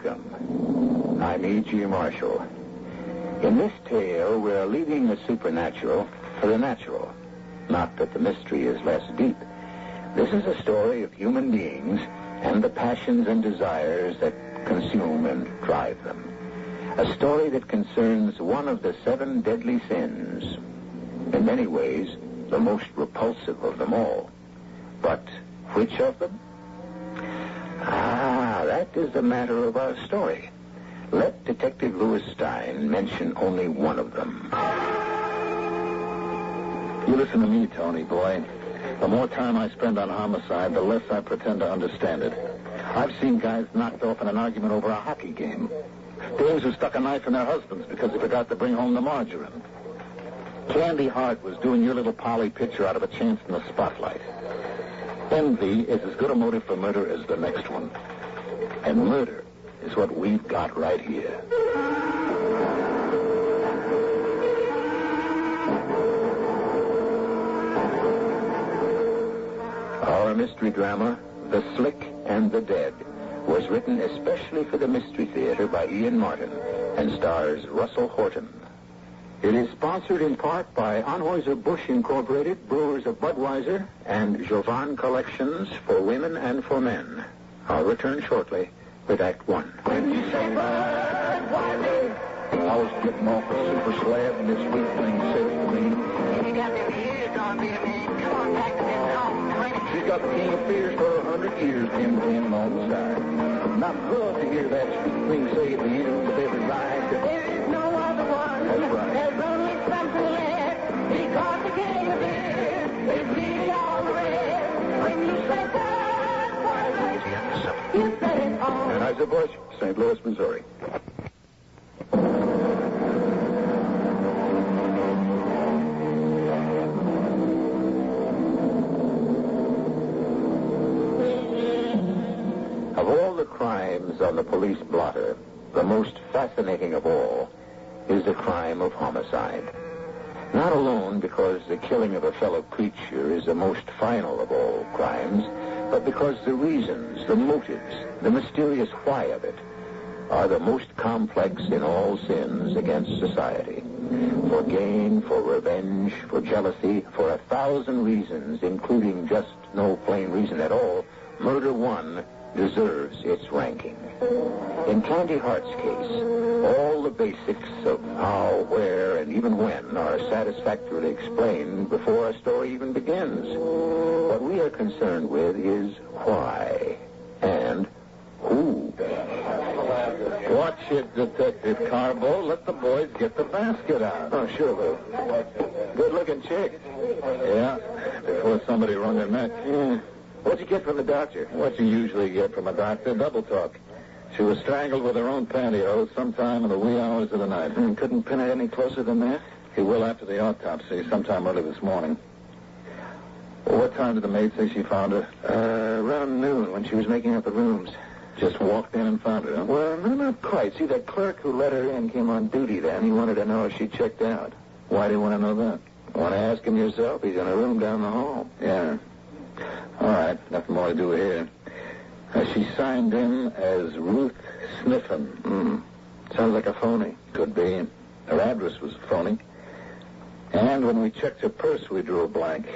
Welcome. I'm E.G. Marshall. In this tale, we're leaving the supernatural for the natural. Not that the mystery is less deep. This is a story of human beings and the passions and desires that consume and drive them. A story that concerns one of the 7 deadly sins. In many ways, the most repulsive of them all. But which of them? That is the matter of our story. Let Detective Louis Stein mention only one of them. You listen to me, Tony, boy. The more time I spend on homicide, the less I pretend to understand it. I've seen guys knocked off in an argument over a hockey game. Dames who stuck a knife in their husbands because they forgot to bring home the margarine. Candy Hart was doing your little Polly picture out of a chance in the spotlight. Envy is as good a motive for murder as the next one. And murder is what we've got right here. Our mystery drama, The Slick and the Dead, was written especially for the Mystery Theater by Ian Martin and stars Russell Horton. It is sponsored in part by Anheuser-Busch Incorporated, Brewers of Budweiser, and Jovan Collections for women and for men. I'll return shortly with Act 1. When you say Budweiser, I was getting off a super slab and this weak thing says to me, You got them ears on me, man. Come on back to this home. she's got the king of fears for 100 years, him on the side. Not good to hear that sweet thing say at the end of every ride. There is no other one. That's right. There's only something left. Because the king of fears is really all the rest. When you say Budweiser, you said it all. Anheuser-Busch, St. Louis, Missouri. Of all the crimes on the police blotter, the most fascinating of all is the crime of homicide. Not alone because the killing of a fellow creature is the most final of all crimes, but because the reasons, the motives, the mysterious why of it are the most complex in all sins against society. For gain, for revenge, for jealousy, for 1,000 reasons, including just no plain reason at all, murder one deserves its ranking. In Candy Hart's case, all the basics of how, where, and even when are satisfactorily explained before a story even begins. What we are concerned with is why and who. Watch it, Detective Carbo. Let the boys get the basket out. Oh, sure, Lou. Good-looking chick. Yeah, before somebody wrung her neck. Yeah. What'd you get from the doctor? What you usually get from a doctor, double talk. She was strangled with her own pantyhose sometime in the wee hours of the night. Couldn't pin it any closer than that? He will after the autopsy, sometime early this morning. Well, what time did the maid say she found her? Around noon, when she was making up the rooms. Just walked in and found her, huh? Well, no, not quite. See, that clerk who let her in came on duty then. He wanted to know if she checked out. Why do you want to know that? Want to ask him yourself? He's in a room down the hall. Yeah. All right, nothing more to do here. She signed in as Ruth Sniffen. Sounds like a phony. Could be. Her address was phony. And when we checked her purse, we drew a blank.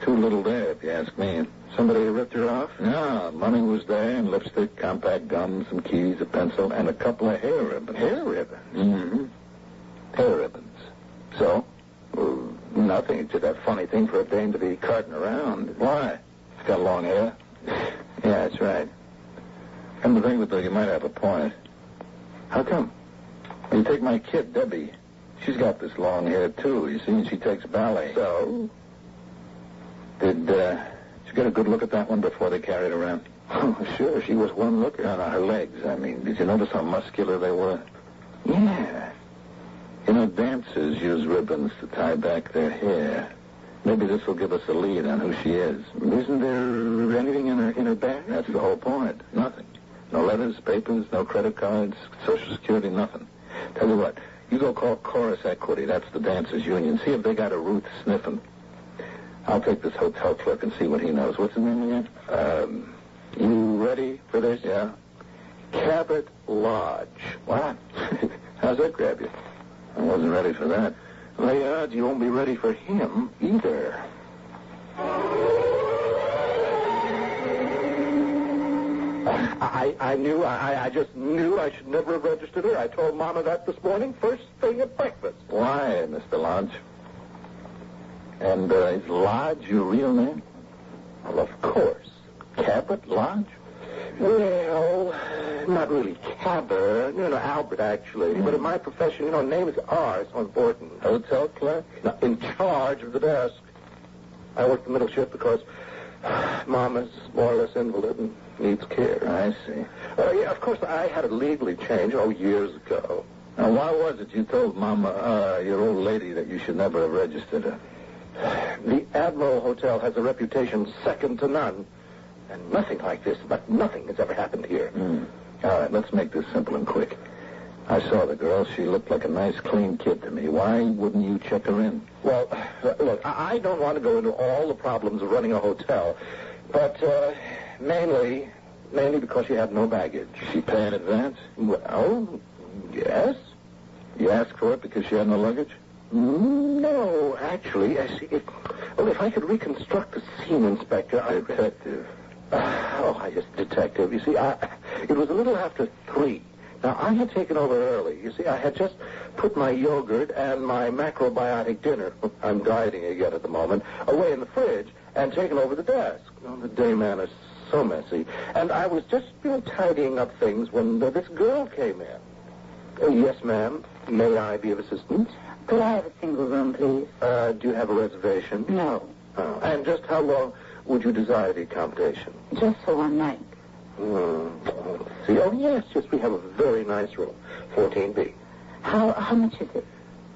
Too little there, if you ask me. Somebody ripped her off? No, money was there, and lipstick, compact gum, some keys, a pencil, and a couple of hair ribbons. Hair ribbons? Mm-hmm. Hair ribbons. So? Well, nothing. It's just a funny thing for a dame to be carting around. Why? She's got long hair. Yeah, that's right. Come to think of it, though, you might have a point. How come? Well, you take my kid, Debbie. She's got this long hair, too, you see, and she takes ballet. So? Did you get a good look at that one before they carried her around? Oh, sure. She was one looker. No, her legs, I mean. Did you notice how muscular they were? Yeah. You know, dancers use ribbons to tie back their hair. Maybe this will give us a lead on who she is. Isn't there anything in her bag? That's the whole point. Nothing. No letters, papers, no credit cards, Social Security, nothing. Tell you what, you go call Chorus Equity, that's the dancers union. See if they got a Ruth Sniffen. I'll take this hotel clerk and see what he knows. What's his name again? You ready for this? Yeah. Cabot Lodge. What? How's that grab you? I wasn't ready for that. Lay odds you won't be ready for him either. I just knew I should never have registered her. I told Mama that this morning, first thing at breakfast. Why, Mr. Lodge? And is Lodge your real name? Well, of course. Cabot Lodge? Well, not really Cabot. Albert, actually. But in my profession, name is R, so important. Hotel clerk? Now, in charge of the desk. I work the middle shift because Mama's more or less invalid and needs care. I see. Yeah, of course, I had it legally changed, years ago. Now, why was it you told Mama, your old lady, that you should never have registered her? The Admiral Hotel has a reputation second to none. And nothing like this, but nothing has ever happened here. All right, let's make this simple and quick. I saw the girl. She looked like a nice, clean kid to me. Why wouldn't you check her in? Well, look, I don't want to go into all the problems of running a hotel, but mainly because she had no baggage. She pay in advance? Well, yes. You asked for it because she had no luggage? No, actually, if I could reconstruct the scene, Inspector, Detective. Detective. You see, it was a little after 3. Now, I had taken over early. You see, I had just put my yogurt and my macrobiotic dinner, I'm dieting again at the moment, away in the fridge and taken over the desk. The day man is so messy. And I was just, tidying up things when this girl came in. Yes, ma'am. May I be of assistance? Could I have a single room, please? Do you have a reservation? No. Oh. And just how long would you desire the accommodation? Just for one night. Let's see. Oh, yes, we have a very nice room. 14B. How much is it?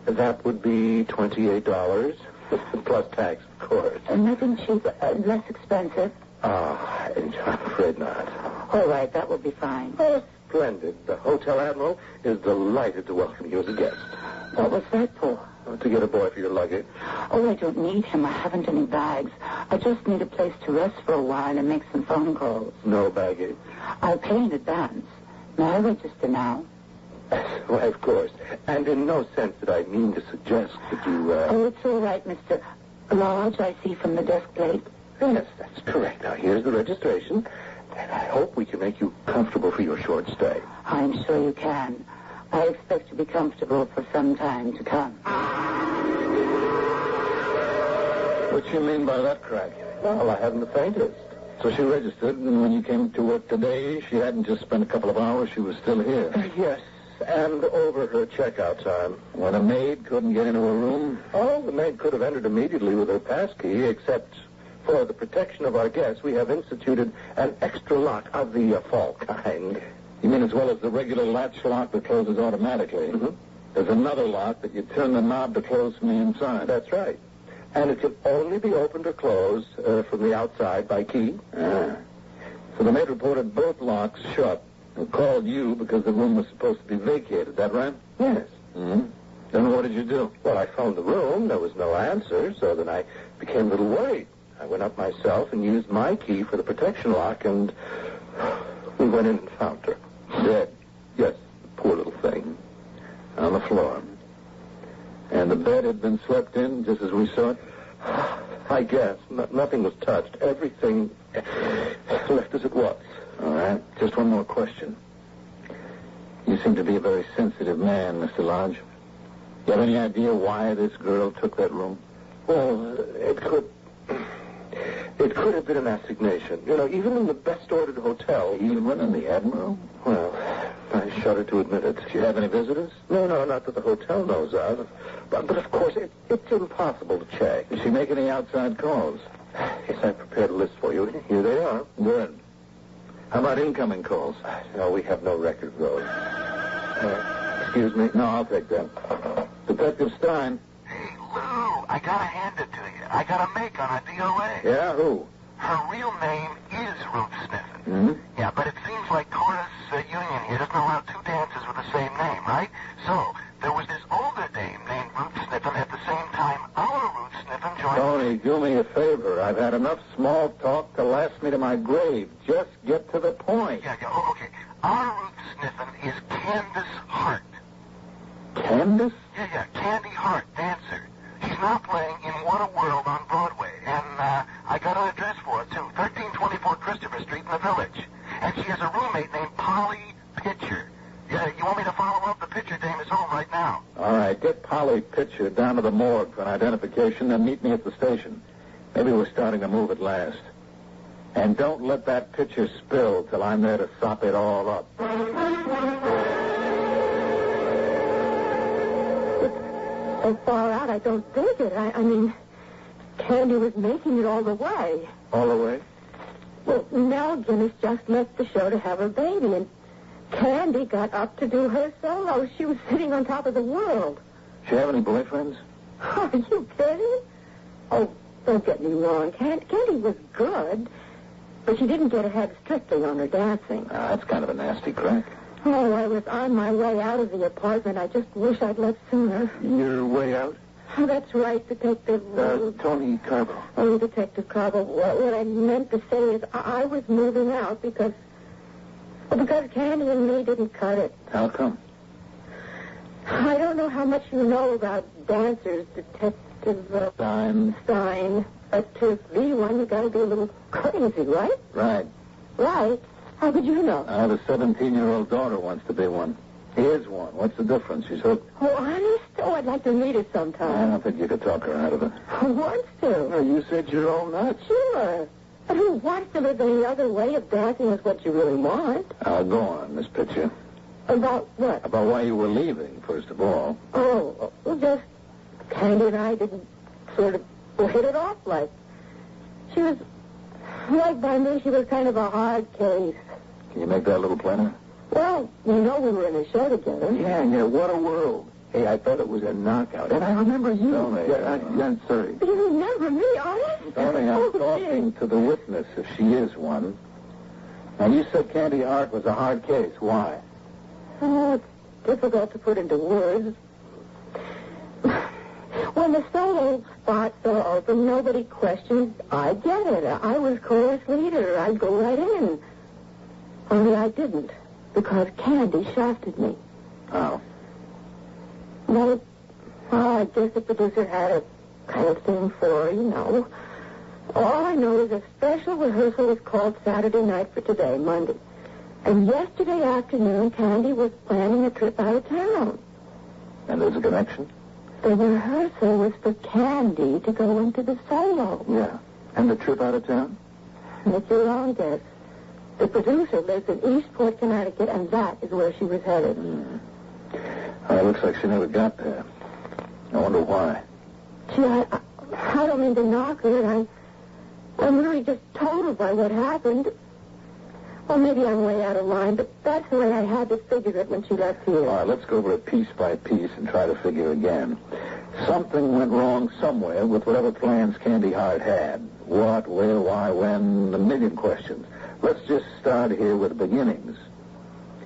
That would be $28, plus tax, of course. Nothing cheaper, less expensive? I'm afraid not. All right, that will be fine. Oh, splendid. The Hotel Admiral is delighted to welcome you as a guest. What was that for? To get a boy for your luggage. Oh, I don't need him. I haven't any bags. I just need a place to rest for a while and make some phone calls. No baggage? I'll pay in advance. May I register now? Why, of course. And in no sense did I mean to suggest that you, Oh, it's all right, Mr. Lodge, I see from the desk plate. Yes, that's correct. Now, here's the registration, and I hope we can make you comfortable for your short stay. I'm sure you can. I expect to be comfortable for some time to come. What you mean by that crack? Well, I haven't the faintest. So she registered, and when you came to work today, she hadn't just spent a couple of hours. She was still here. Yes, and over her checkout time. When a maid couldn't get into her room? Oh, the maid could have entered immediately with her pass key, except for the protection of our guests, we have instituted an extra lock of the fall kind. You mean as well as the regular latch lock that closes automatically? Mm-hmm. There's another lock that you turn the knob to close from the inside. That's right. And it can only be opened or closed from the outside by key. So the maid reported both locks shut and called you because the room was supposed to be vacated. That right? Yes. Mm-hmm. Then what did you do? Well, I phoned the room. There was no answer, so then I became a little worried. I went up myself and used my key for the protection lock, and we went in and found her. Dead? Yes, poor little thing. On the floor. And the bed had been slept in just as we saw it? I guess. Nothing was touched. Everything left as it was. All right. Just one more question. You seem to be a very sensitive man, Mr. Lodge. Do you have any idea why this girl took that room? Well, it could have been an assignation. Even in the best-ordered hotel. Even in the Admiral? Well, I shudder to admit it. Did you have any visitors? No, not that the hotel knows of. But of course, it's impossible to check. Did she make any outside calls? Yes, I prepared a list for you. Here they are. Good. How about incoming calls? No, we have no record of those. Excuse me? No, I'll take them. Detective Stein. Hey, Lou, I gotta hand it to you. I got a make on a DOA. Yeah, who? Her real name is Ruth Sniffen. Mm-hmm. Yeah, but it seems like Chorus Union here doesn't allow two dances with the same name, right? So, there was this older dame named Ruth Sniffen at the same time our Ruth Sniffen joined... Tony, do me a favor. I've had enough small talk to last me to my grave. Just get to the point. Yeah, oh, okay. our Ruth Sniffen is Candace Hart. Candace? Yeah, Candy Hart, dancer. She's now playing in What a World on Broadway, and I got an address for her, too, 1324 Christopher Street in the Village. And she has a roommate named Polly Pitcher. Yeah, you want me to follow up? The Pitcher dame is home right now. All right, get Polly Pitcher down to the morgue for an identification, then meet me at the station. Maybe we're starting to move at last. And don't let that pitcher spill till I'm there to sop it all up. So far out, I don't think it. I mean, Candy was making it all the way. All the way? Well, Mel Guinness just left the show to have her baby, and Candy got up to do her solo. She was sitting on top of the world. She have any boyfriends? Are you kidding? Oh, don't get me wrong. Candy was good, but she didn't get ahead strictly on her dancing. That's kind of a nasty crack. Oh, I was on my way out of the apartment. I just wish I'd left sooner. Your way out? Oh, that's right, Detective... Tony Carbo. Oh, Detective Carbo. What I meant to say is I was moving out because Candy and me didn't cut it. How come? I don't know how much you know about dancers, Detective... Stein. But to be one, you gotta be a little crazy, right? Right. Right? How could you know? I have a 17-year-old daughter wants to be one. Is one. What's the difference? She's hooked. Oh, honest? Oh, I'd like to meet her I sometime. don't think you could talk her out of it. Who wants to? Well, you said you're all nuts. Sure. But who wants to live any other way if dancing is what you really want? Go on, Miss Pitcher. About what? About why you were leaving, first of all. Oh, well, just Candy and I didn't sort of hit it off like. She was, like by me, she was kind of a hard case. Can you make that a little plainer? Well, you know we were in a show together. Yeah, what a world. Hey, I thought it was a knockout. And I remember you. Tony, I'm sorry. You remember me, honest? Tony, I'm talking to the witness, if she is one. Now, you said Candy Hart was a hard case. Why? Oh, it's difficult to put into words. When the solo spots are open, nobody questions. I get it. I was chorus leader. I'd go right in. Only I didn't, because Candy shafted me. Oh. Well, I guess the producer had a kind of thing for her, you know. All I know is a special rehearsal was called Saturday night for today, Monday. And yesterday afternoon, Candy was planning a trip out of town. And there's a connection? The rehearsal was for Candy to go into the solo. Yeah. And the trip out of town? Make your own guess. The producer lives in Eastport, Connecticut, and that is where she was headed. It looks like she never got there. I wonder why. Gee, I don't mean to knock her. I'm really just totaled by what happened. Well, maybe I'm way out of line, but that's the way I had to figure it when she left here. All right, let's go over it piece by piece and try to figure again. Something went wrong somewhere with whatever plans Candy Hart had. What, where, why, when, a million questions. Let's just start here with the beginnings.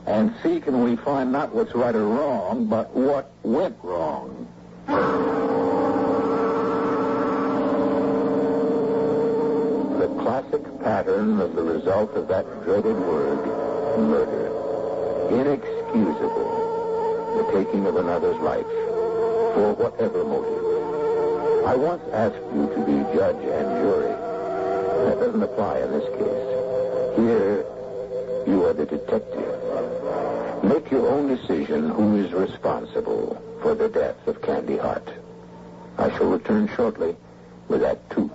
And see, can we find not what's right or wrong, but what went wrong. The classic pattern of the result of that dreaded word, murder. Inexcusable. The taking of another's life, for whatever motive. I once asked you to be judge and jury. That doesn't apply in this case. Here, you are the detective. Make your own decision who is responsible for the death of Candy Hart. I shall return shortly with Act 2.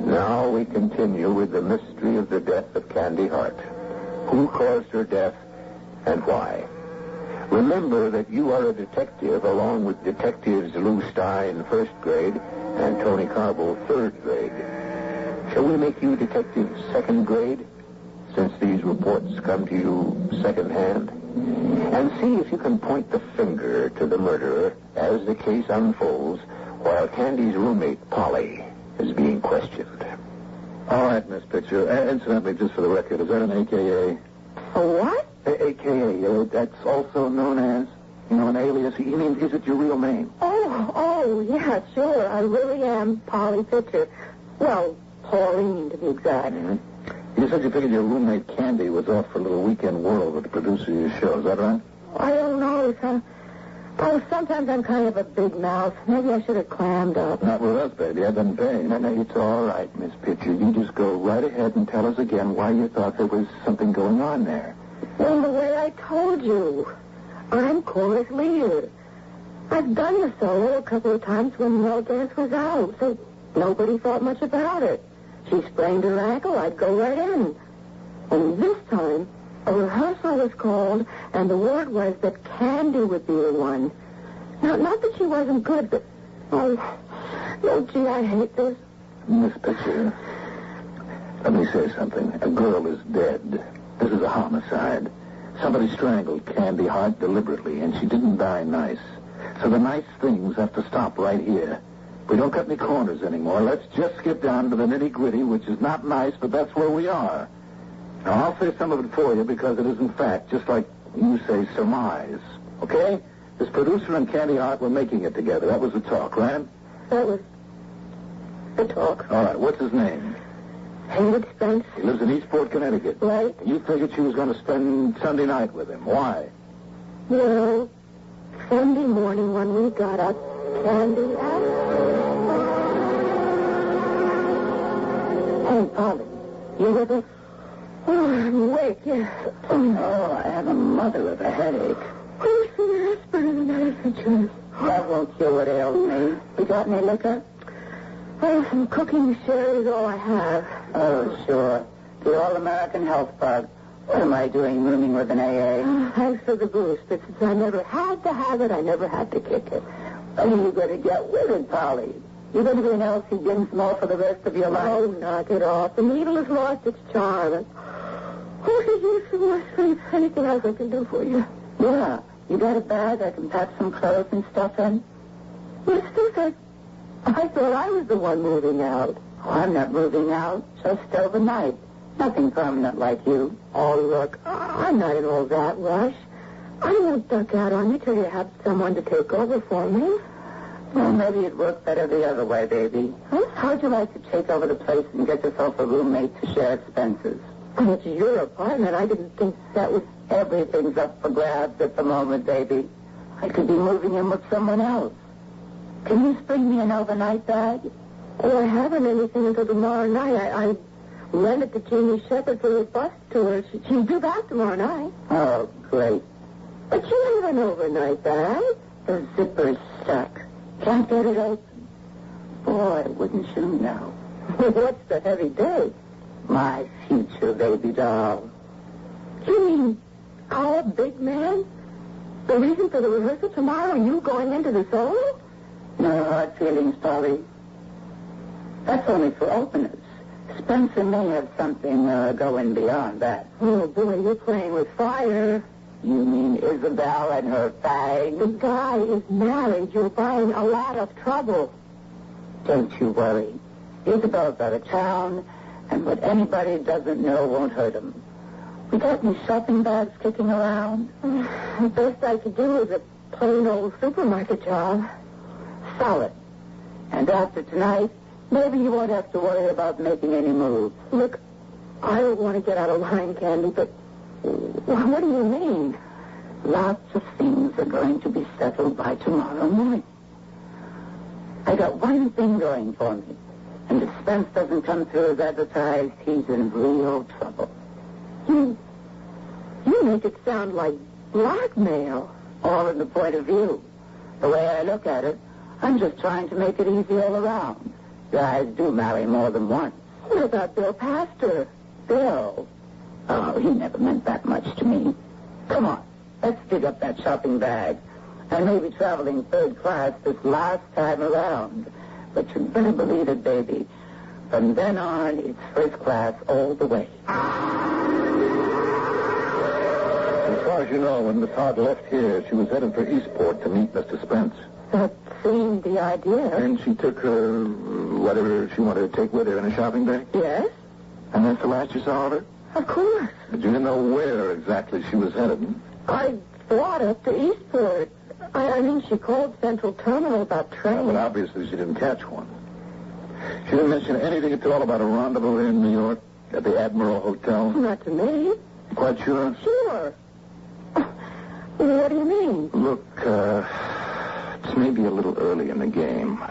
Now we continue with the mystery of the death of Candy Hart. Who caused her death and why? Remember that you are a detective along with detectives Lou Stein, first grade, and Tony Carbo, third grade. Shall we make you detectives second grade, since these reports come to you secondhand? And see if you can point the finger to the murderer as the case unfolds, while Candy's roommate, Polly, is being questioned. All right, Miss Pitcher. Incidentally, just for the record, is that an AKA? A what? AKA, that's also known as, an alias. He means, is it your real name? Oh, Oh, yeah, sure. I really am Polly Pitcher. Well, Pauline, to be exact. You said you figured your roommate Candy was off for a little weekend whirl with the producer of your show. Is that right? I don't know. Sometimes I'm kind of a big mouth. Maybe I should have clammed up. Not with us, baby. I've been paying. No, it's all right, Miss Pitcher. You just go right ahead and tell us again why you thought there was something going on there. Well, the way I told you. I'm chorus leader. I've done the solo a couple of times when no dance was out, so nobody thought much about it. She sprained her ankle, I'd go right in. And this time, a rehearsal was called, and the word was that Candy would be the one. Now, not that she wasn't good, but... Oh, gee, I hate this. Miss Pitcher, let me say something. A girl is dead. This is a homicide. Somebody strangled Candy Hart deliberately, and she didn't die nice. So the nice things have to stop right here. We don't cut any corners anymore. Let's just skip down to the nitty-gritty, which is not nice, but that's where we are. Now, I'll say some of it for you because it is, in fact, just like you say, surmise. Okay? This producer and Candy Hart were making it together. That was the talk, right? That was the talk. All right. What's his name? Hammond Spence. He lives in Eastport, Connecticut. Right. You figured she was going to spend Sunday night with him. Why? Well, Sunday morning when we got up, Candy asked... Hey, Polly, you with us? Oh, I'm awake, yes. Oh, I have a mother of a headache. Oh, some aspirin and medicine. That won't cure what ails me. You got any liquor? Oh, some cooking sherry is all I have. Oh, sure. The All-American Health Bug. What am I doing rooming with an AA? Oh, thanks for the boost, but since I never had to have it, I never had to kick it. What are you going to get with it, Polly? You're going to be an Elsie Dinsmore for the rest of your life? Oh, knock it off. The needle has lost its charm. Oh, did you for more sleep? Anything else I can do for you? Yeah. You got a bag I can pack some clothes and stuff in? Well, Steve, I thought I was the one moving out. Oh, I'm not moving out. Just overnight. Nothing permanent like you. Oh, look, I'm not in all that rush. I won't duck out on you till you have someone to take over for me. Well, maybe it'd work better the other way, baby. Huh? How'd you like to take over the place and get yourself a roommate to share expenses? Oh, it's your apartment. I didn't think that was... Everything's up for grabs at the moment, baby. I could be moving in with someone else. Can you spring me an overnight bag? Oh, I haven't anything until tomorrow night. I rented to Jeannie Shepherd for a bus tour. She'll be back tomorrow night. Oh, great. But you have an overnight bag. The zipper's stuck. Can't get it open. Boy, wouldn't you know. What's the heavy date? My future baby doll. You mean our big man? The reason for the rehearsal tomorrow, you going into the solo? No hard feelings, Polly. That's only for openers. Spencer may have something going beyond that. Oh, boy, you're playing with fire. You mean Isabel and her fag? The guy is married. You're buying a lot of trouble. Don't you worry. Isabel's out of town, and what anybody doesn't know won't hurt him. We got any shopping bags kicking around? The best I could do is a plain old supermarket job. Solid. And after tonight, maybe you won't have to worry about making any moves. Look, I don't want to get out of line, Candy, but what do you mean? Lots of things are going to be settled by tomorrow morning. I got one thing going for me. And if Spence doesn't come through as advertised, he's in real trouble. You make it sound like blackmail. All in the point of view. The way I look at it, I'm just trying to make it easy all around. Guys do marry more than once. What about Bill Pastor? Bill? Oh, he never meant that much to me. Come on, let's dig up that shopping bag. I may be traveling third class this last time around, but you better believe it, baby. From then on, it's first class all the way. As far as you know, when Miss Hart left here, she was headed for Eastport to meet Mr. Spence. That seemed the idea. And she took her, whatever she wanted to take with her in a shopping bag? Yes, And that's the last you saw of her? of course. But you didn't know where exactly she was headed? I thought up to Eastport. I mean, she called Central Terminal about trains. But obviously she didn't catch one. She didn't mention anything at all about a rendezvous here in New York at the Admiral Hotel? Not to me. Quite sure? Sure. What do you mean? Look, it's maybe a little early in the game.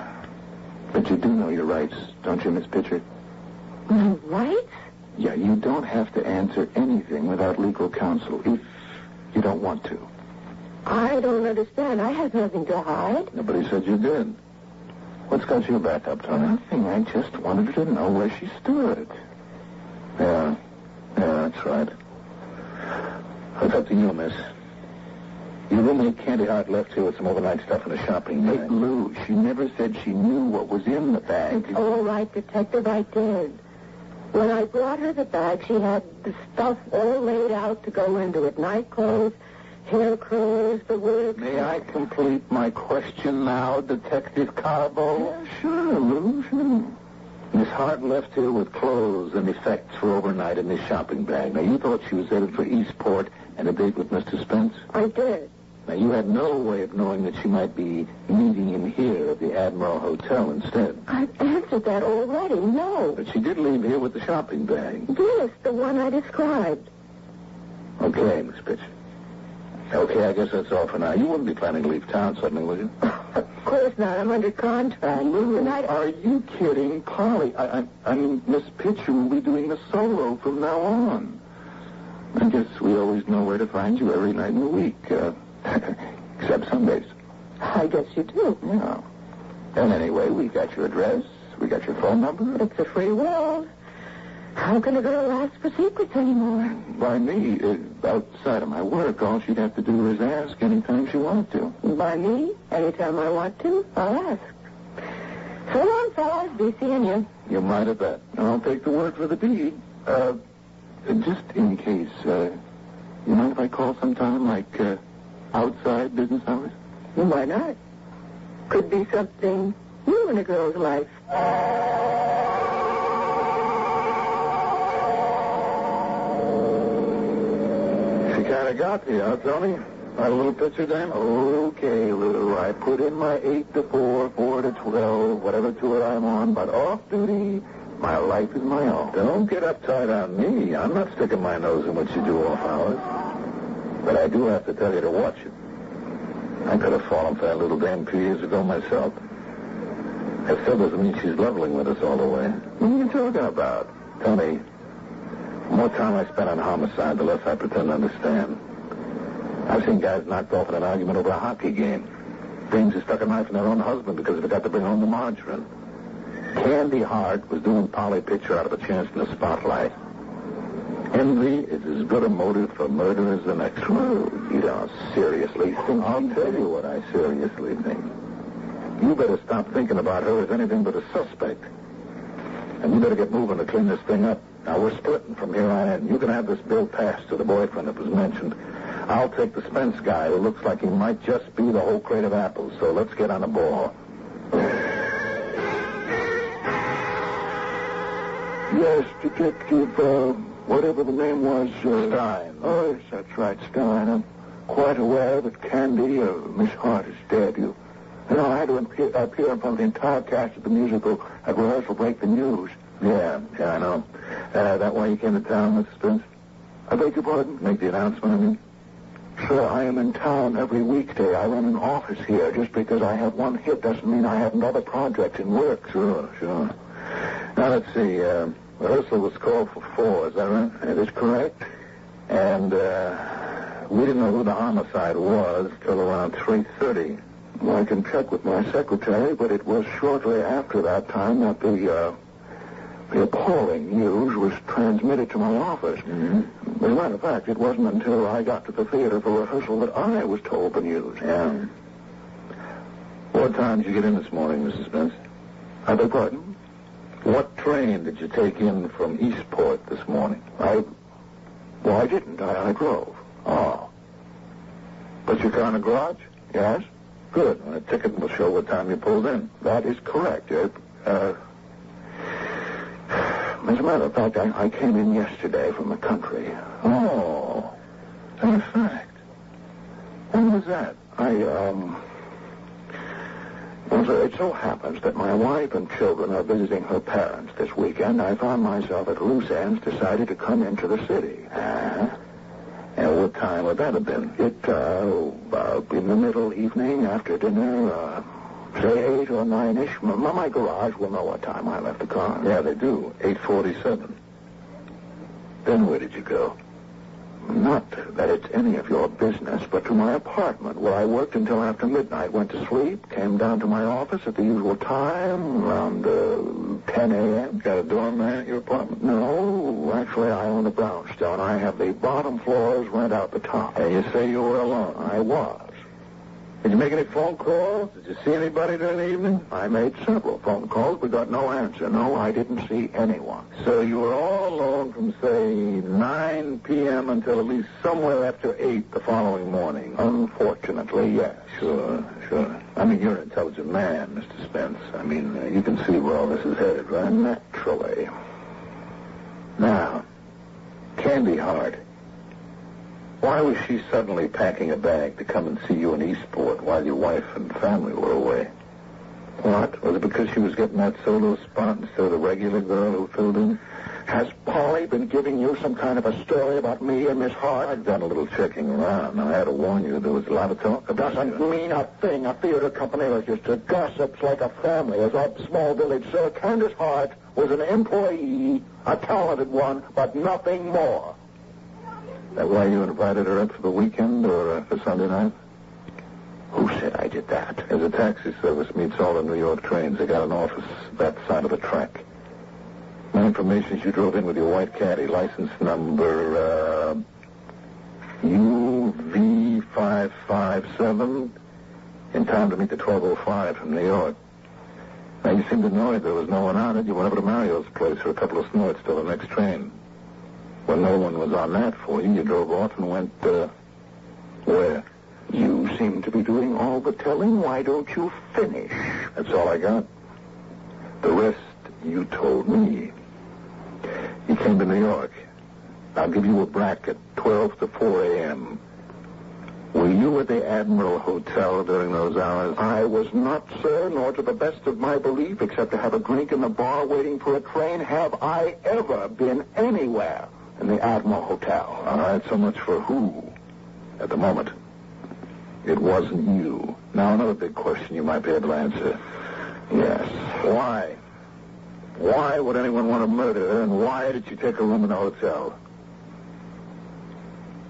But you do know your rights, don't you, Miss Pitcher? My rights? Yeah, you don't have to answer anything without legal counsel if you don't want to. I don't understand. I have nothing to hide. Nobody said you did. What's got you back up, Tony? Nothing. I just wanted her to know where she stood. Yeah, that's right. It's up to you, miss. Your roommate Candy Hart left here with some overnight stuff in a shopping bag. Hey, Lou, she never said she knew what was in the bag. It's all right, Detective, I did. When I brought her the bag, she had the stuff all laid out to go into it. Night clothes, hair curls, the works. May I complete my question now, Detective Carbo? Yeah, sure, Lou, sure. Miss Hart left here with clothes and effects for overnight in this shopping bag. Now, you thought she was headed for Eastport and a date with Mr. Spence? I did. Now, you had no way of knowing that she might be meeting him here at the Admiral Hotel instead. I've answered that already. No. But she did leave here with the shopping bag. Yes, the one I described. Okay, Miss Pitcher. Okay, I guess that's all for now. You wouldn't be planning to leave town suddenly, would you? Of course not. I'm under contract. Tonight, Are you kidding, Polly? I mean, Miss Pitcher will be doing the solo from now on. I guess we always know where to find you every night in the week, except Sundays. I guess you do. Yeah. And anyway, we got your address, we got your phone number. It's a free world. How can a girl ask for secrets anymore? By me, outside of my work, all she'd have to do is ask anytime she wanted to. By me? Anytime I want to, I'll ask. So long, fellas. Be seeing you. You might have bet. I'll take the word for the deed. Just in case, you mind if I call sometime, like, outside business hours? Why not? Could be something new in a girl's life. She kind of got me, huh, Tony? My little picture dame? Okay, Lou. I put in my 8 to 4, 4 to 12, whatever tour I'm on, but off duty, my life is my own. Don't get uptight on me. I'm not sticking my nose in what you do off hours. But I do have to tell you to watch it. I could have fallen for that little dame 2 years ago myself. That still doesn't mean she's leveling with us all the way. What are you talking about? Tony, the more time I spend on homicide, the less I pretend to understand. I've seen guys knocked off in an argument over a hockey game. Dames who stuck a knife in their own husband because they forgot to bring home the margarine. Candy Hart was doing Polly Pitcher out of a chance in the spotlight. Envy is as good a motive for murder as the next one. You don't seriously think... I'll tell you what I seriously think. You better stop thinking about her as anything but a suspect. And you better get moving to clean this thing up. Now, we're splitting from here on in. You can have this bill passed to the boyfriend that was mentioned. I'll take the Spence guy who looks like he might just be the whole crate of apples. So let's get on the ball. Yes, Detective, whatever the name was... Stein. Oh, yes, that's right, Stein. I'm quite aware that Candy, Miss Hart, is dead. You know, I had to appear in front of the entire cast of the musical at rehearsal break the news. Yeah, I know. That why you came to town, Mr. Spence? I beg your pardon? Make the announcement, I mean? Sir, I am in town every weekday. I run an office here. Just because I have one hit doesn't mean I haven't other projects in work. Sure. Now, let's see. Rehearsal was called for 4, is that right? That is correct. And we didn't know who the homicide was till around 3:30. Well, I can check with my secretary, but it was shortly after that time that the appalling news was transmitted to my office. Mm-hmm. As a matter of fact, it wasn't until I got to the theater for rehearsal that I was told the news. Yeah. What time did you get in this morning, Mrs. Spence? I beg pardon? What train did you take in from Eastport this morning? I didn't. I drove. Oh. But your car in the garage? Yes? Good. Well, the ticket will show what time you pulled in. That is correct. As a matter of fact, I came in yesterday from the country. Oh. In fact. When was that? It so happens that my wife and children are visiting her parents this weekend. I found myself at loose ends, decided to come into the city. And what time would that have been? In the middle evening, after dinner, say 8 or 9-ish. My garage will know what time I left the car. Yeah, they do. 8:47. Then where did you go? Not that it's any of your business, but to my apartment, where I worked until after midnight, went to sleep, came down to my office at the usual time, around 10 a.m. Got a doorman at your apartment? No, actually, I own a brownstone. I have the bottom floors, rent out the top. And you say you were alone? I was. Did you make any phone calls? Did you see anybody during the evening? I made several phone calls, but got no answer. No, I didn't see anyone. So you were all alone from, say, 9 p.m. until at least somewhere after 8 the following morning? Unfortunately, yes. Sure. I mean, you're an intelligent man, Mr. Spence. I mean, you can see where all this is headed, right? Naturally. Now, Candy Hart. Why was she suddenly packing a bag to come and see you in Eastport while your wife and family were away? What? Was it because she was getting that solo spot instead of the regular girl who filled in? Has Polly been giving you some kind of a story about me and Miss Hart? I've done a little checking around. I had to warn you there was a lot of talk about Doesn't mean a thing. A theater company registered gossips like a family. As a small village, sir, Candace Hart was an employee, a talented one, but nothing more. That why you invited her up for the weekend or for Sunday night? Who said I did that? As a taxi service meets all the New York trains, they got an office that side of the track. My information is you drove in with your white caddy, license number UV557, in time to meet the 1205 from New York. Now, you seemed annoyed there was no one on it. You went over to Mario's place for a couple of snorts till the next train. When no one was on that for you, you drove off and went, where? You seem to be doing all the telling. Why don't you finish? That's all I got. The rest you told me. You came to New York. I'll give you a bracket, 12 to 4 a.m. Were you at the Admiral Hotel during those hours? I was not, sir, nor to the best of my belief, except to have a drink in the bar waiting for a train, have I ever been anywhere in the Admiral Hotel. All right, so much for who. At the moment, it wasn't you. Now, another big question you might be able to answer. Yes. Why? Why would anyone want to murder her, and why did you take a room in a hotel?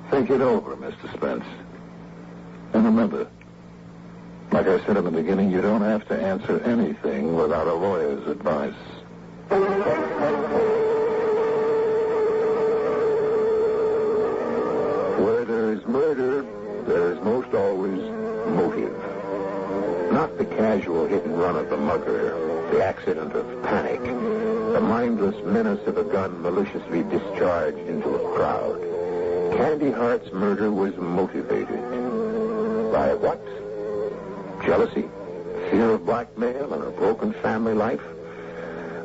Think it over, Mr. Spence. And remember, like I said in the beginning, you don't have to answer anything without a lawyer's advice. Where there is murder, there is most always motive. Not the casual hit and run of the mugger, the accident of panic, the mindless menace of a gun maliciously discharged into a crowd. Candy Hart's murder was motivated. By what? Jealousy? Fear of blackmail and a broken family life?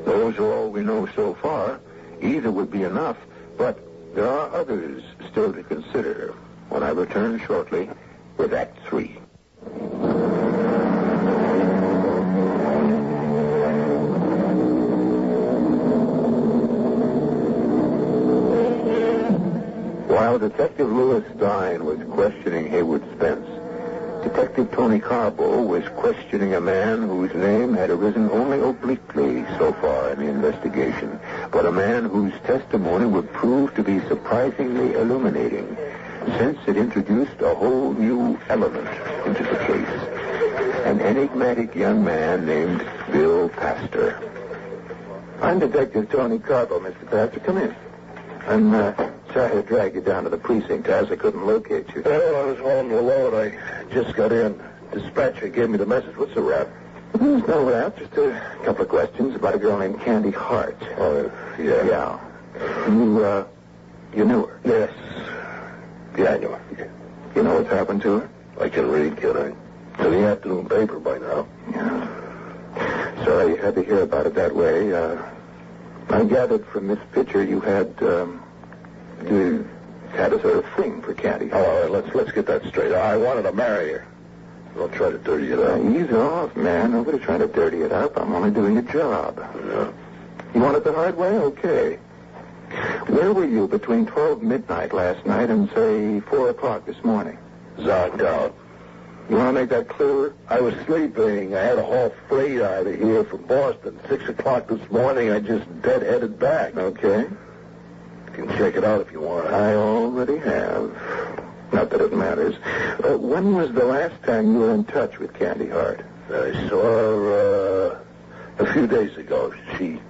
Those are all we know so far. Either would be enough, but there are others still to consider when I return shortly with Act 3. While Detective Lewis Stein was questioning Haywood Spence, Detective Tony Carbo was questioning a man whose name had arisen only obliquely so far in the investigation, but a man whose testimony would prove to be surprisingly illuminating, since it introduced a whole new element into the case. An enigmatic young man named Bill Pastor. I'm Detective Tony Carbo, Mr. Pastor. Come in. I'm sorry to drag you down to the precinct, as I couldn't locate you. Well, I was hauling the load. I just got in. Dispatcher gave me the message. What's the rap? There's no rap, just a couple of questions about a girl named Candy Hart. Oh, yeah. Yeah. You knew her? Yes. Yeah, I knew her. You know what's happened to her? I can read, can I? It's in the afternoon paper by now. Yeah. Sorry you had to hear about it that way. I gathered from this picture you had a sort of thing for Candy. Oh, all right, let's get that straight. I wanted to marry her. Don't try to dirty it up. Ease off, man. Nobody's trying to dirty it up. I'm only doing a job. Yeah. You want it the hard way? Okay. Where were you between 12 midnight last night and, say, 4 o'clock this morning? Zonked out. You want to make that clearer? I was sleeping. I had a whole freight out of here from Boston. 6 o'clock this morning, I just dead-headed back. Okay. You can check it out if you want. I already have. Not that it matters. When was the last time you were in touch with Candy Hart? I saw her a few days ago. She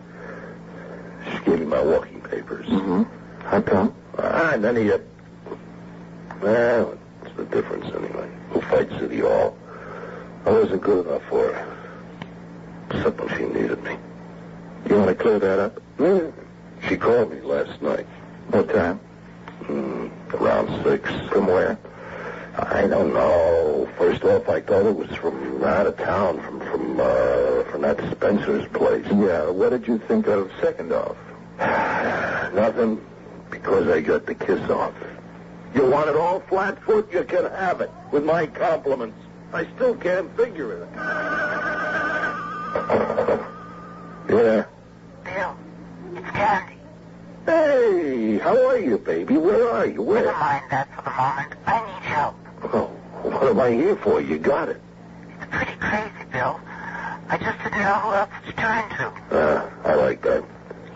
gave me my walking papers. Mm-hmm. How come? None of you. Well, what's the difference anyway? Who fights City Hall? I wasn't good enough for her. Except when she needed me. You want to clear that up? She called me last night. What time? Around 6. From where? I don't know. First off, I thought it was from out of town, from that Spencer's place. Yeah, what did you think of second off? Nothing, because I got the kiss off. You want it all flat-foot? You can have it, with my compliments. I still can't figure it. Yeah. Bill, it's Candy. Hey, how are you, baby? Where are you? Where? Never mind that for the moment. I need help. Oh, what am I here for? You got it. It's pretty crazy, Bill. I just didn't know who else to turn to. I like that.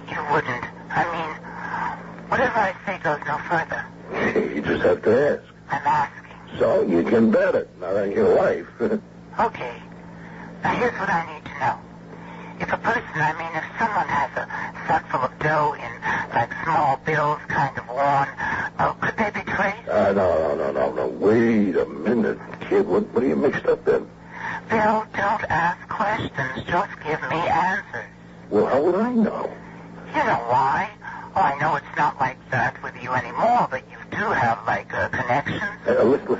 You wouldn't. I mean, whatever I say goes no further. You just have to ask. I'm asking. So you can bet it. Not on your life. Okay. Now here's what I need to know. If a person, if someone has a sack full of dough in, like, small bills kind of worn, could they be traced? No. Wait a minute, kid. What are you mixed up in? Bill, don't ask questions. Just give me answers. Well, how would I know? You know why? Oh, I know it's not like that with you anymore, but you do have, like, connections.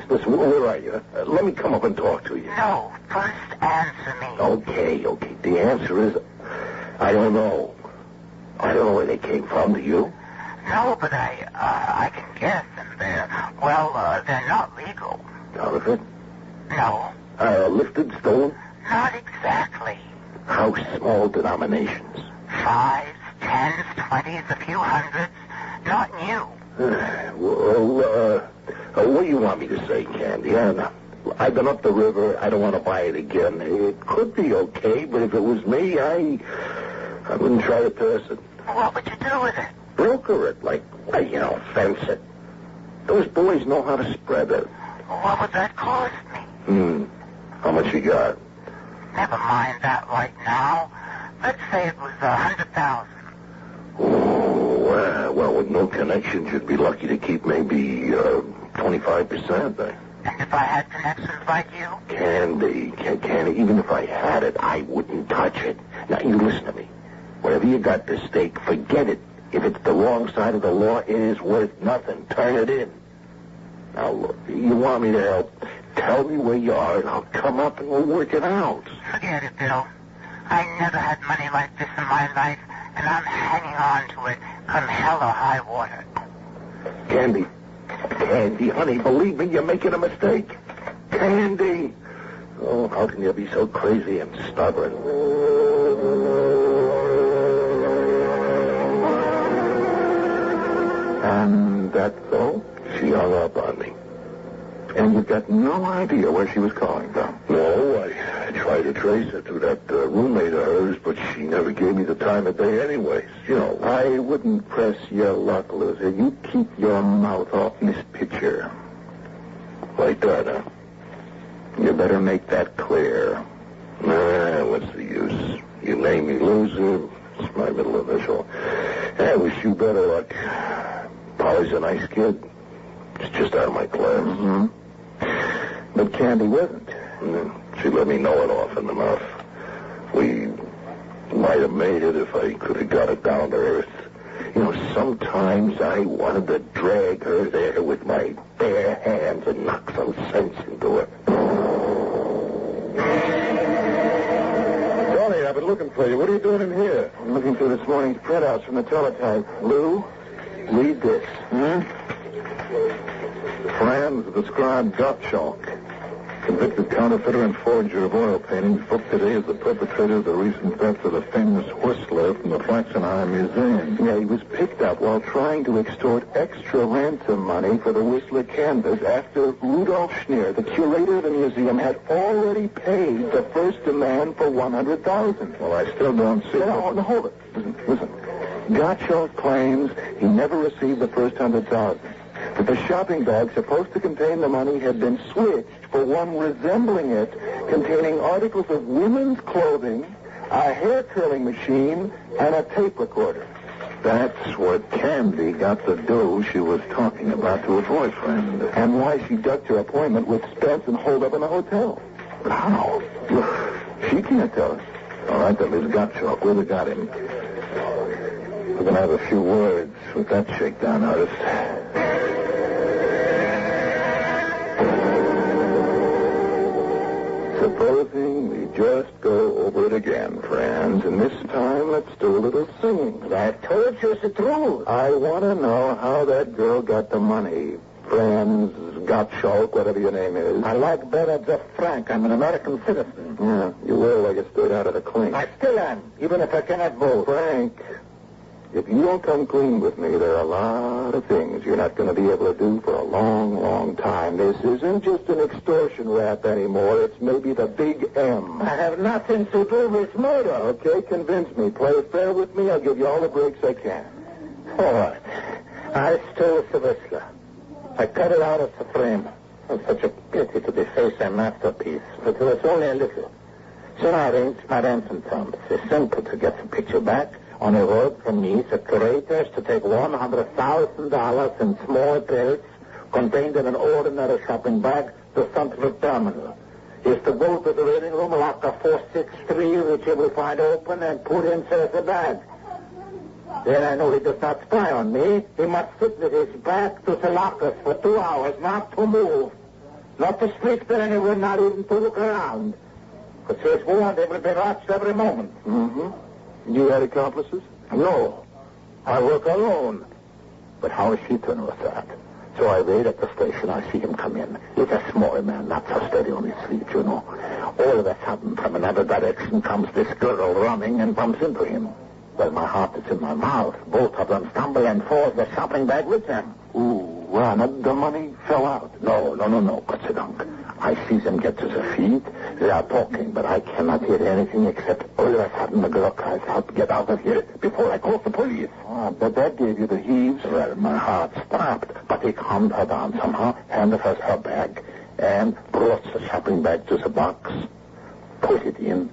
Listen, where are you? Let me come up and talk to you. No, first answer me. Okay. The answer is, I don't know. I don't know where they came from. Do you? No, but I can guess, and they're not legal. Counterfeit? No. Lifted, stolen? Not exactly. How small denominations? 5s, 10s, 20s, a few hundreds. Not new. What do you want me to say, Candy? I've been up the river. I don't want to buy it again. It could be okay, but if it was me, I wouldn't try to pass it. What would you do with it? Broker it, fence it. Those boys know how to spread it. What would that cost me? How much you got? Never mind that right now. Let's say it was 100,000. Oh, well, with no connections, you'd be lucky to keep maybe 25%. And if I had connections like you? Candy, even if I had it, I wouldn't touch it. Now, you listen to me. Whatever you got to stake, forget it. If it's the wrong side of the law, it is worth nothing. Turn it in. Now, look, you want me to help? Tell me where you are, and I'll come up and we'll work it out. Forget it, Bill. I never had money like this in my life, and I'm hanging on to it come hell or high water. Candy, honey, believe me, you're making a mistake. Candy. Oh, how can you be so crazy and stubborn? And that's all? She hung up on me. And you've got no idea where she was calling from? No, I tried to trace her to that roommate of hers, but she never gave me the time of day anyways. I wouldn't press your luck, loser. You keep your mouth off Miss Pitcher. Like that, huh? You better make that clear. Nah, what's the use? You name me loser. It's my middle initial. I wish you better luck. Polly's a nice kid. It's just out of my class. Mm-hmm. But Candy wasn't. She let me know it often enough. We might have made it if I could have got it down to earth. Sometimes I wanted to drag her there with my bare hands and knock some sense into her. Tony, I've been looking for you. What are you doing in here? I'm looking through this morning's printouts from the teletype. Lou, read this. Plans of the scribe Gottschalk. Convicted counterfeiter and forger of oil paintings booked today as the perpetrator of the recent theft of the famous Whistler from the Flaxenheim Museum. Yeah, he was picked up while trying to extort extra ransom money for the Whistler canvas after Rudolf Schneer, the curator of the museum, had already paid the first demand for $100,000. Well, I still don't see... No, hold it. Listen. Gottschalk claims he never received the first $100,000. That the shopping bag supposed to contain the money had been switched for one resembling it, containing articles of women's clothing, a hair curling machine, and a tape recorder. That's what Candy got the dough she was talking about to her boyfriend. And why she ducked her appointment with Spence and holed up in the hotel. But how? Look, she can't tell us. All right, that leaves Gottschalk. Where we got him? We're going to have a few words with that shakedown artist. Supposing we just go over it again, friends, and this time let's do a little singing. I told you the truth. I want to know how that girl got the money. Franz, Gottschalk, whatever your name is. I like better just Frank. I'm an American citizen. Yeah, you will like it straight out of the clink. I still am, even if I cannot vote. Frank, if you don't come clean with me, there are a lot of things you're not going to be able to do for a long, long time. This isn't just an extortion rap anymore. It's maybe the big M. I have nothing to do with murder. Okay, convince me. Play fair with me. I'll give you all the breaks I can. All right. I stole the Whistler. I cut it out of the frame. It's such a pity to deface a masterpiece, but it was only a little. So I arranged my ransom terms. It's simple to get the picture back. On a road from me, the curators to take $100,000 in small bills contained in an ordinary shopping bag to Central Terminal. Is to go to the reading room, locker 463, which you will find open, and put inside the bag. Then I know he does not spy on me. He must sit with his back to the lockers for 2 hours, not to move. Not to speak to anyone, not even to look around. Because he's warned he will be watched every moment. Mm-hmm. You had accomplices? No. I work alone. But how is she to know that? So I wait at the station. I see him come in. He's a small man, not so steady on his feet, you know. All of a sudden, from another direction comes this girl running and bumps into him. Well, my heart is in my mouth. Both of them stumble and fall the shopping bag with them. Ooh, well, the money fell out. No, Kotsidunk. I see them get to their feet. They are talking, but I cannot hear anything except all of a sudden the girl cries out, "Get out of here before I call the police." Oh, but that gave you the heaves. Well, my heart stopped, but he calmed her down somehow, handed her her bag, and brought the shopping bag to the box, put it in,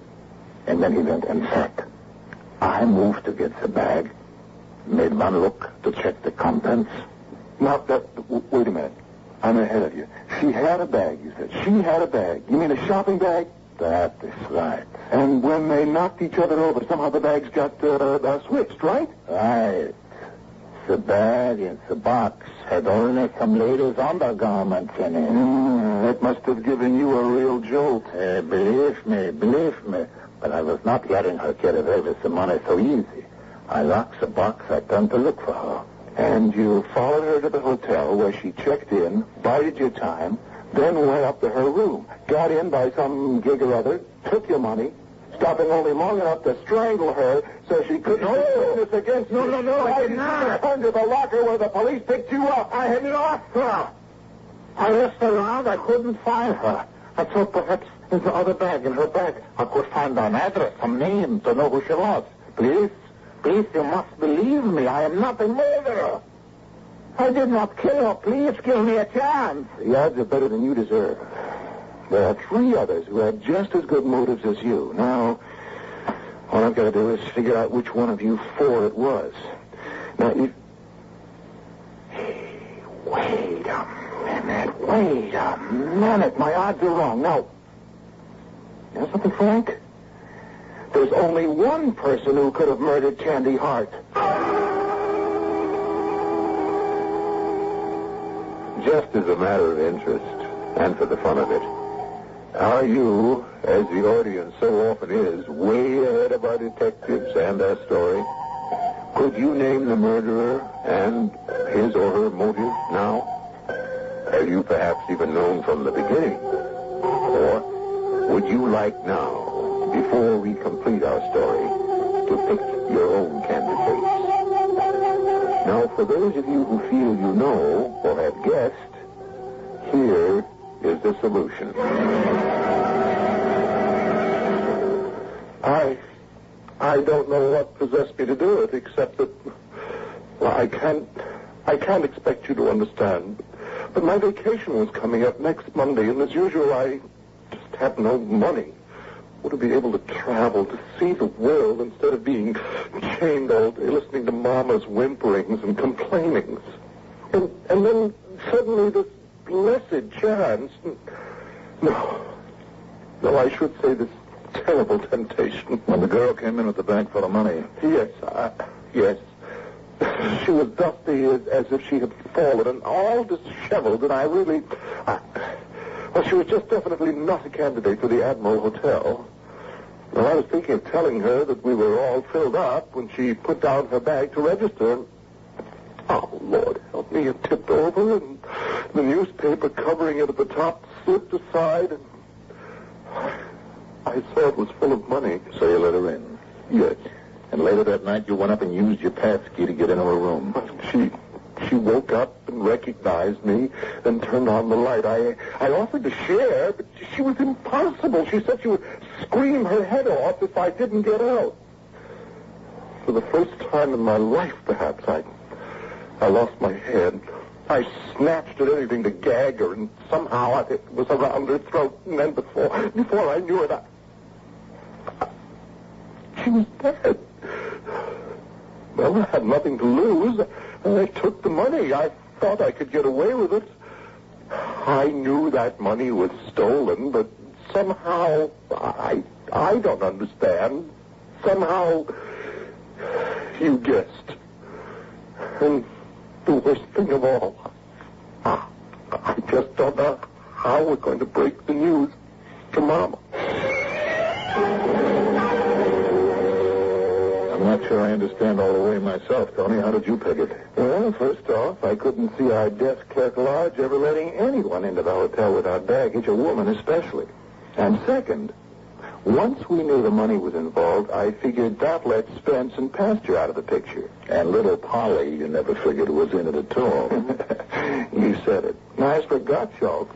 and then he went and sat. I moved to get the bag, made one look to check the contents. Now, wait a minute. I'm ahead of you. She had a bag, you said. She had a bag. You mean a shopping bag? That is right. And when they knocked each other over, somehow the bags got switched, right? Right. The bag and the box had only some ladies' undergarments in it. That must have given you a real jolt. Believe me. But I was not letting her get away with the money so easy. I locked the box. I turned to look for her. And you followed her to the hotel where she checked in, bided your time, then went up to her room, got in by some gig or other, took your money, stopping only long enough to strangle her so she couldn't witness against you. No, I did not. Under the locker where the police picked you up. I had lost her. I looked around. I couldn't find her. I thought perhaps in the other bag, in her bag, I could find an address, some name, to know who she was. Please, you must believe me. I am not a murderer. I did not kill her. Please give me a chance. The odds are better than you deserve. There are 3 others who had just as good motives as you. Now, all I've got to do is figure out which one of you 4 it was. Now, Hey, wait a minute. My odds are wrong. Now, you know something, Frank? There's only one person who could have murdered Candy Hart. Just as a matter of interest, and for the fun of it, are you, as the audience so often is, way ahead of our detectives and our story? Could you name the murderer and his or her motive now? Have you perhaps even known from the beginning? would you like now, before we complete our story, to pick your own candidates? Now, for those of you who feel you know or have guessed, here is the solution. I don't know what possessed me to do it, except that, well, I can't expect you to understand. But my vacation was coming up next Monday, and as usual, I just had no money. Want to be able to travel, to see the world, instead of being chained all day listening to Mama's whimperings and complainings. And then suddenly this blessed chance. No, I should say this terrible temptation. When the girl came in with the bag full of money. Yes. She was dusty as if she had fallen and all disheveled, and well, she was just definitely not a candidate for the Admiral Hotel. Well, I was thinking of telling her that we were all filled up when she put down her bag to register. Oh, Lord, help me, it tipped over, and the newspaper covering it at the top slipped aside, and I saw it was full of money. So you let her in? Yes. And later that night you went up and used your pass key to get into her room. She woke up and recognized me and turned on the light. I offered to share, but she was impossible. She said she would scream her head off if I didn't get out. For the first time in my life, perhaps, I lost my head. I snatched at anything to gag her, and somehow it was around her throat. And then before I knew it, she was dead. Well, I had nothing to lose. I took the money. I thought I could get away with it. I knew that money was stolen, but somehow, I don't understand. Somehow, you guessed. And the worst thing of all, I just don't know how we're going to break the news to Mama. I'm not sure I understand all the way myself, Tony. How did you peg it? Well, first off, I couldn't see our desk clerk lodge ever letting anyone into the hotel without baggage, a woman especially. And second, once we knew the money was involved, I figured that let Spence and Pastor out of the picture. And little Polly, you never figured was in it at all. You said it. Now, as for Gottschalk,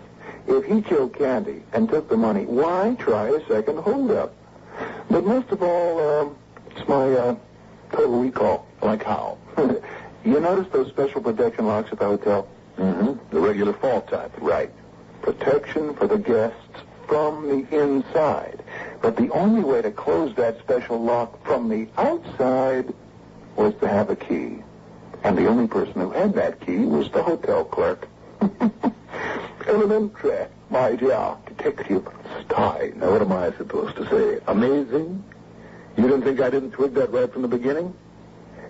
if he killed Candy and took the money, why try a second holdup? But most of all, it's my total recall. Like how? You notice those special protection locks at the hotel? Mm-hmm. The regular fall type. Right. Protection for the guests from the inside. But the only way to close that special lock from the outside was to have a key. And the only person who had that key was the hotel clerk. Elementary, my dear detective Stein. Now, what am I supposed to say? Amazing? You didn't think I didn't twig that right from the beginning?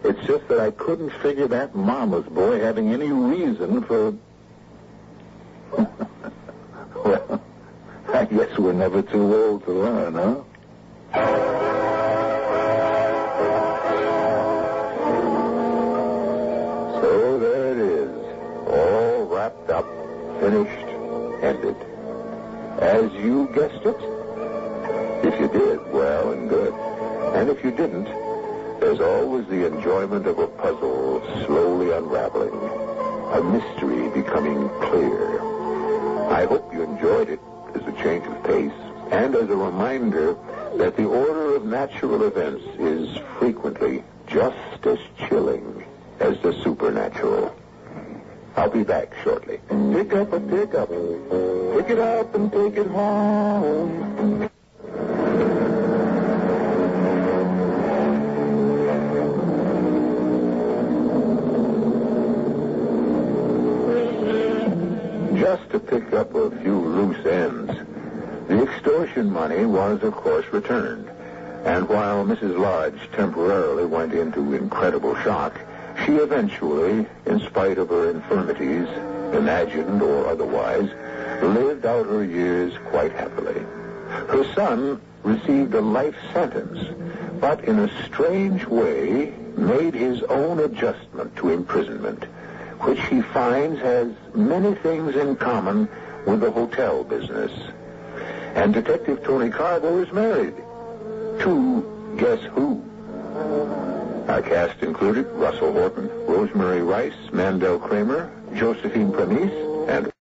It's just that I couldn't figure that mama's boy having any reason for... Well, I guess we're never too old to learn, huh? So there it is, all wrapped up, finished, ended. As you guessed it? If you did, well and good. And if you didn't, there's always the enjoyment of a puzzle slowly unraveling, a mystery becoming clear. I hope you enjoyed it as a change of pace and as a reminder that the order of natural events is frequently just as chilling as the supernatural. I'll be back shortly. Pick up a pickup. Pick it up and take it home. Just to pick up a few loose ends, the extortion money was, of course, returned. And while Mrs. Lodge temporarily went into incredible shock, she eventually, in spite of her infirmities, imagined or otherwise, lived out her years quite happily. Her son received a life sentence, but in a strange way made his own adjustment to imprisonment, which he finds has many things in common with the hotel business. And Detective Tony Carver is married to guess who? Our cast included Russell Horton, Rosemary Rice, Mandel Kramer, Josephine Premice, and